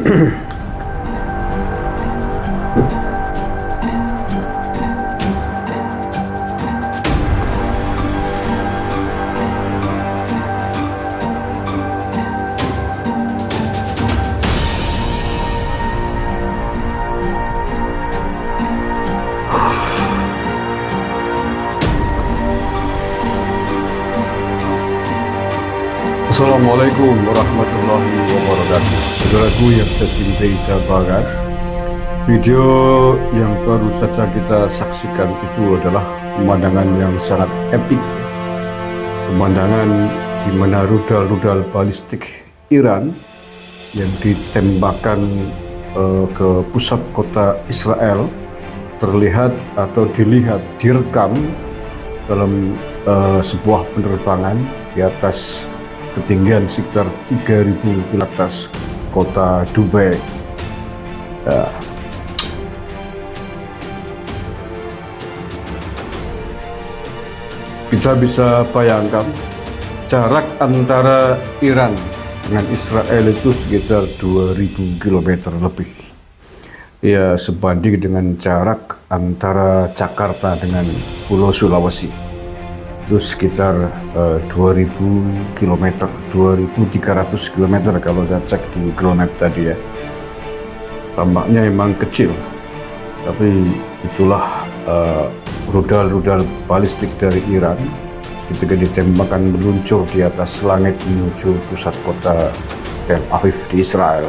Assalamualaikum warahmatullahi wabarakatuh. Saudaraku yang saya cintai sahabat, video yang baru saja kita saksikan itu adalah pemandangan yang sangat epik. Pemandangan di mana rudal-rudal balistik Iran yang ditembakkan ke pusat kota Israel terlihat atau direkam dalam sebuah penerbangan di atas ketinggian sekitar 3.000 di atas kota Dubai. Kita bisa bayangkan jarak antara Iran dengan Israel itu sekitar 2.000 km lebih. Ya, sebanding dengan jarak antara Jakarta dengan Pulau Sulawesi. Itu sekitar 2.000 km, 2.300 km kalau saya cek di Google Map tadi ya. Tampaknya memang kecil, tapi itulah rudal-rudal balistik dari Iran ketika ditembakkan meluncur di atas langit menuju pusat kota Tel Aviv di Israel.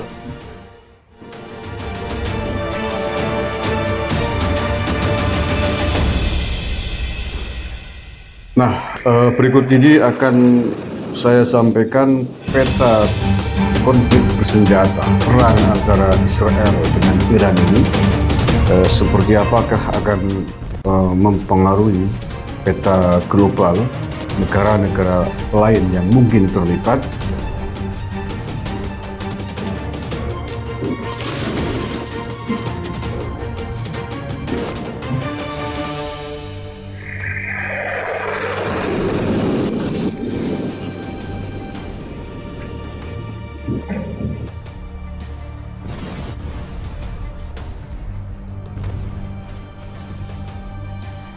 Nah, berikut ini akan saya sampaikan peta konflik bersenjata perang antara Israel dengan Iran ini. Seperti apakah akan mempengaruhi peta global negara-negara lain yang mungkin terlibat.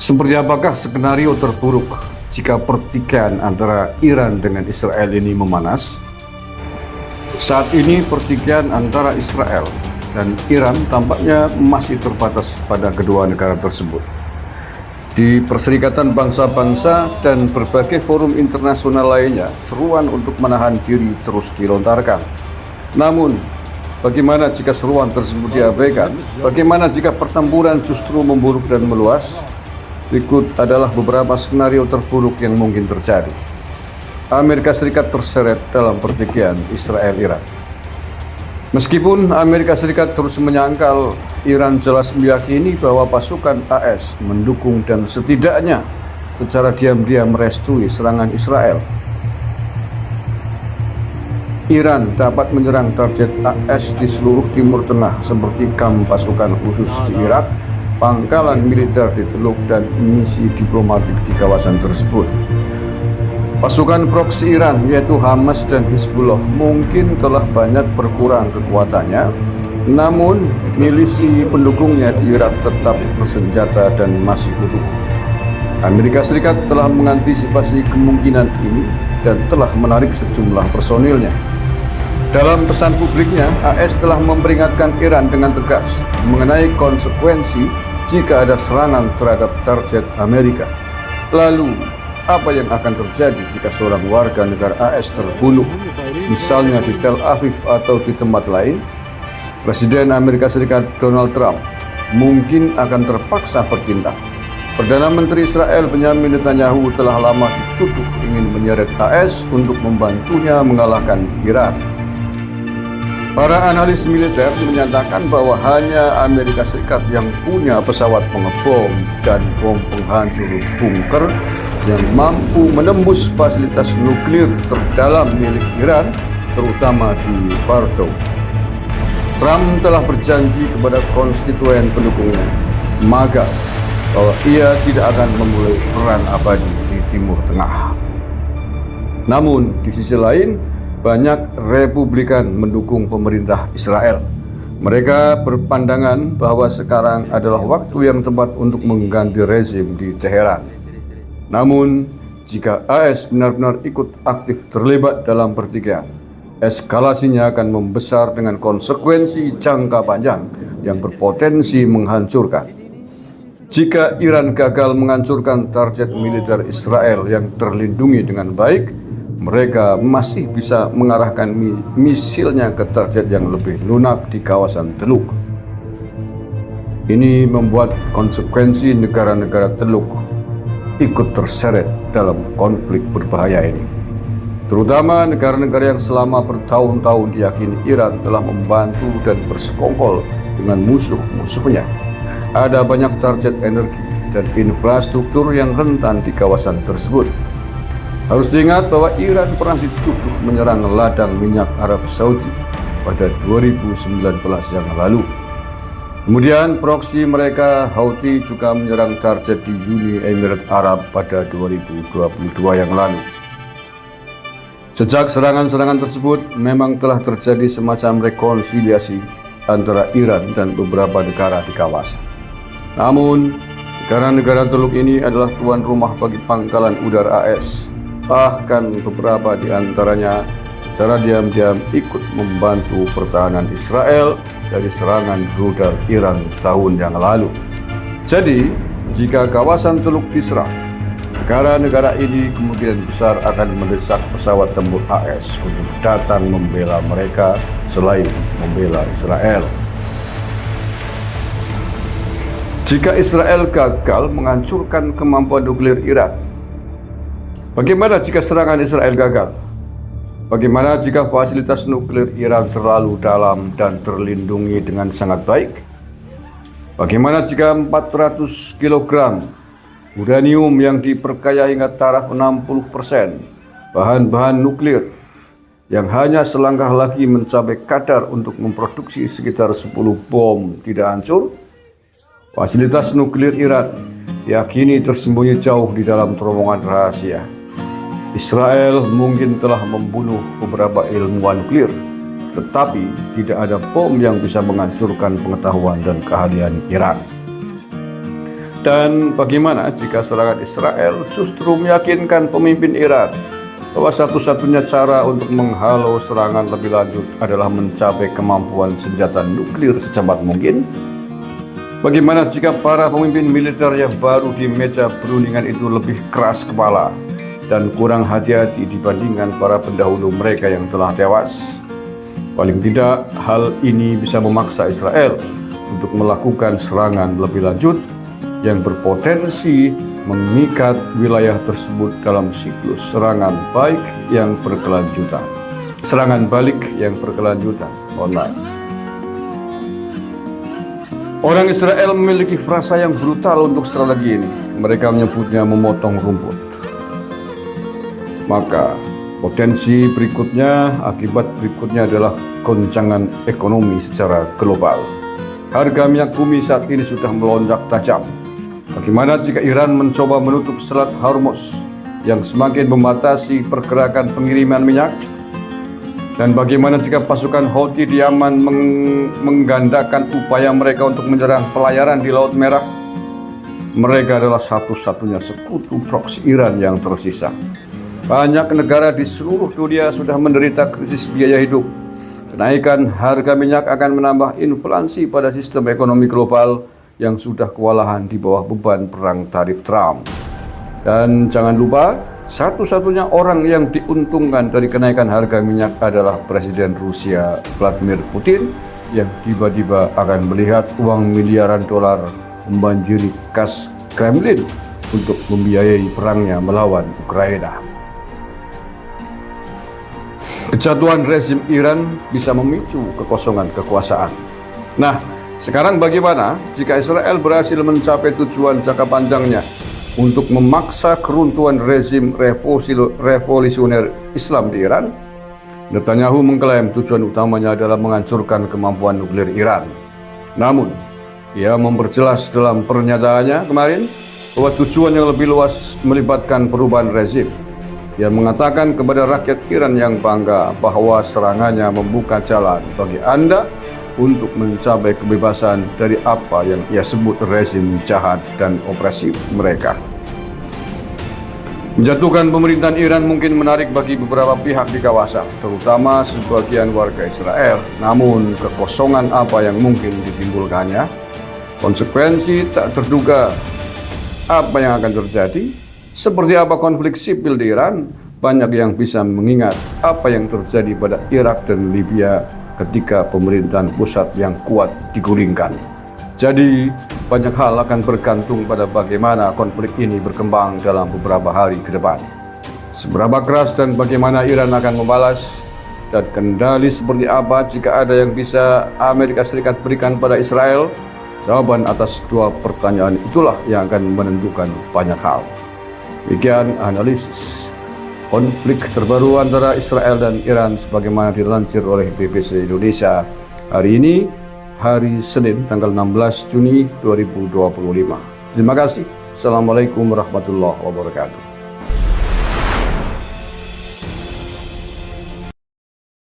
Seperti apakah skenario terburuk jika pertikaian antara Iran dengan Israel ini memanas? Saat ini pertikaian antara Israel dan Iran tampaknya masih terbatas pada kedua negara tersebut. Di Perserikatan Bangsa-Bangsa dan berbagai forum internasional lainnya, seruan untuk menahan diri terus dilontarkan. Namun, bagaimana jika seruan tersebut diabaikan? Bagaimana jika pertempuran justru memburuk dan meluas? Berikut adalah beberapa skenario terburuk yang mungkin terjadi. Amerika Serikat terseret dalam pertikaian Israel-Iran. Meskipun Amerika Serikat terus menyangkal, Iran jelas meyakini bahwa pasukan AS mendukung dan setidaknya secara diam-diam merestui serangan Israel. Iran dapat menyerang target AS di seluruh Timur Tengah seperti kamp pasukan khusus di Irak, pangkalan militer di Teluk, dan misi diplomatik di kawasan tersebut. Pasukan proksi Iran yaitu Hamas dan Hizbullah mungkin telah banyak berkurang kekuatannya, namun milisi pendukungnya di Irak tetap bersenjata dan masih utuh. Amerika Serikat telah mengantisipasi kemungkinan ini dan telah menarik sejumlah personilnya. Dalam pesan publiknya, AS telah memperingatkan Iran dengan tegas mengenai konsekuensi jika ada serangan terhadap target Amerika. Lalu, apa yang akan terjadi jika seorang warga negara AS terbunuh, misalnya di Tel Aviv atau di tempat lain? Presiden Amerika Serikat Donald Trump mungkin akan terpaksa bertindak. Perdana Menteri Israel Benjamin Netanyahu telah lama dituduh ingin menyeret AS untuk membantunya mengalahkan Iran. Para analis militer menyatakan bahwa hanya Amerika Serikat yang punya pesawat pengebom dan bom penghancur bunker yang mampu menembus fasilitas nuklir terdalam milik Iran, terutama di Fordo. Trump telah berjanji kepada konstituen pendukungnya, MAGA, bahwa ia tidak akan memulai perang abadi di Timur Tengah. Namun, di sisi lain, banyak Republikan mendukung pemerintah Israel. Mereka berpandangan bahwa sekarang adalah waktu yang tepat untuk mengganti rezim di Teheran. Namun, jika AS benar-benar ikut aktif terlibat dalam pertikaian, eskalasinya akan membesar dengan konsekuensi jangka panjang yang berpotensi menghancurkan. Jika Iran gagal menghancurkan target militer Israel yang terlindungi dengan baik, mereka masih bisa mengarahkan misilnya ke target yang lebih lunak di kawasan Teluk. Ini membuat konsekuensi negara-negara Teluk ikut terseret dalam konflik berbahaya ini. Terutama negara-negara yang selama bertahun-tahun diyakini Iran telah membantu dan bersekongkol dengan musuh-musuhnya. Ada banyak target energi dan infrastruktur yang rentan di kawasan tersebut. Harus diingat bahwa Iran pernah dituduh menyerang ladang minyak Arab Saudi pada 2019 yang lalu. Kemudian proksi mereka Houthi juga menyerang target di Uni Emirat Arab pada 2022 yang lalu. Sejak serangan-serangan tersebut memang telah terjadi semacam rekonsiliasi antara Iran dan beberapa negara di kawasan. Namun, negara-negara Teluk ini adalah tuan rumah bagi pangkalan udara AS. Bahkan beberapa di antaranya secara diam-diam ikut membantu pertahanan Israel dari serangan rudal Iran tahun yang lalu. Jadi, jika kawasan Teluk diserang, negara-negara ini kemungkinan besar akan mendesak pesawat tempur AS untuk datang membela mereka selain membela Israel. Jika Israel gagal menghancurkan kemampuan nuklir Iran, bagaimana jika serangan Israel gagal? Bagaimana jika fasilitas nuklir Iran terlalu dalam dan terlindungi dengan sangat baik? Bagaimana jika 400 kg uranium yang diperkaya hingga taraf 60%, bahan-bahan nuklir yang hanya selangkah lagi mencapai kadar untuk memproduksi sekitar 10 bom tidak hancur? Fasilitas nuklir Iran yakini tersembunyi jauh di dalam terowongan rahasia. Israel mungkin telah membunuh beberapa ilmuwan nuklir, tetapi tidak ada bom yang bisa menghancurkan pengetahuan dan keahlian Iran. Dan bagaimana jika serangan Israel justru meyakinkan pemimpin Iran bahwa satu-satunya cara untuk menghalau serangan lebih lanjut adalah mencapai kemampuan senjata nuklir secepat mungkin? Bagaimana jika para pemimpin militer yang baru di meja perundingan itu lebih keras kepala dan kurang hati-hati dibandingkan para pendahulu mereka yang telah tewas? Paling tidak, hal ini bisa memaksa Israel untuk melakukan serangan lebih lanjut yang berpotensi mengikat wilayah tersebut dalam siklus serangan balik yang berkelanjutan. Orang Israel memiliki frasa yang brutal untuk strategi ini. Mereka menyebutnya memotong rumput. Maka potensi berikutnya, akibat berikutnya adalah goncangan ekonomi secara global. Harga minyak bumi saat ini sudah melonjak tajam. Bagaimana jika Iran mencoba menutup Selat Hormuz yang semakin membatasi pergerakan pengiriman minyak? Dan bagaimana jika pasukan Houthi di Yaman menggandakan upaya mereka untuk menyerang pelayaran di Laut Merah? Mereka adalah satu-satunya sekutu proksi Iran yang tersisa. Banyak negara di seluruh dunia sudah menderita krisis biaya hidup. Kenaikan harga minyak akan menambah inflasi pada sistem ekonomi global yang sudah kewalahan di bawah beban perang tarif Trump. Dan jangan lupa, satu-satunya orang yang diuntungkan dari kenaikan harga minyak adalah Presiden Rusia Vladimir Putin yang tiba-tiba akan melihat uang miliaran dolar membanjiri kas Kremlin untuk membiayai perangnya melawan Ukraina. Kejatuhan rezim Iran bisa memicu kekosongan kekuasaan. Nah, sekarang bagaimana jika Israel berhasil mencapai tujuan jangka panjangnya untuk memaksa keruntuhan rezim revolusioner Islam di Iran? Netanyahu mengklaim tujuan utamanya adalah menghancurkan kemampuan nuklir Iran. Namun, ia memperjelas dalam pernyataannya kemarin bahwa tujuan yang lebih luas melibatkan perubahan rezim. Ia mengatakan kepada rakyat Iran yang bangga bahwa serangannya membuka jalan bagi Anda untuk mencapai kebebasan dari apa yang ia sebut rezim jahat dan opresif mereka. Menjatuhkan pemerintahan Iran mungkin menarik bagi beberapa pihak di kawasan, terutama sebagian warga Israel. Namun, kekosongan apa yang mungkin ditimbulkannya, konsekuensi tak terduga apa yang akan terjadi, seperti apa konflik sipil di Iran, banyak yang bisa mengingat apa yang terjadi pada Irak dan Libya ketika pemerintahan pusat yang kuat digulingkan. Jadi, banyak hal akan bergantung pada bagaimana konflik ini berkembang dalam beberapa hari ke depan. Seberapa keras dan bagaimana Iran akan membalas, dan kendali seperti apa jika ada yang bisa Amerika Serikat berikan pada Israel, jawaban atas dua pertanyaan itulah yang akan menentukan banyak hal. Demikian analisis konflik terbaru antara Israel dan Iran sebagaimana dilansir oleh BBC Indonesia hari ini, hari Senin tanggal 16 Juni 2025. Terima kasih. Assalamualaikum warahmatullahi wabarakatuh.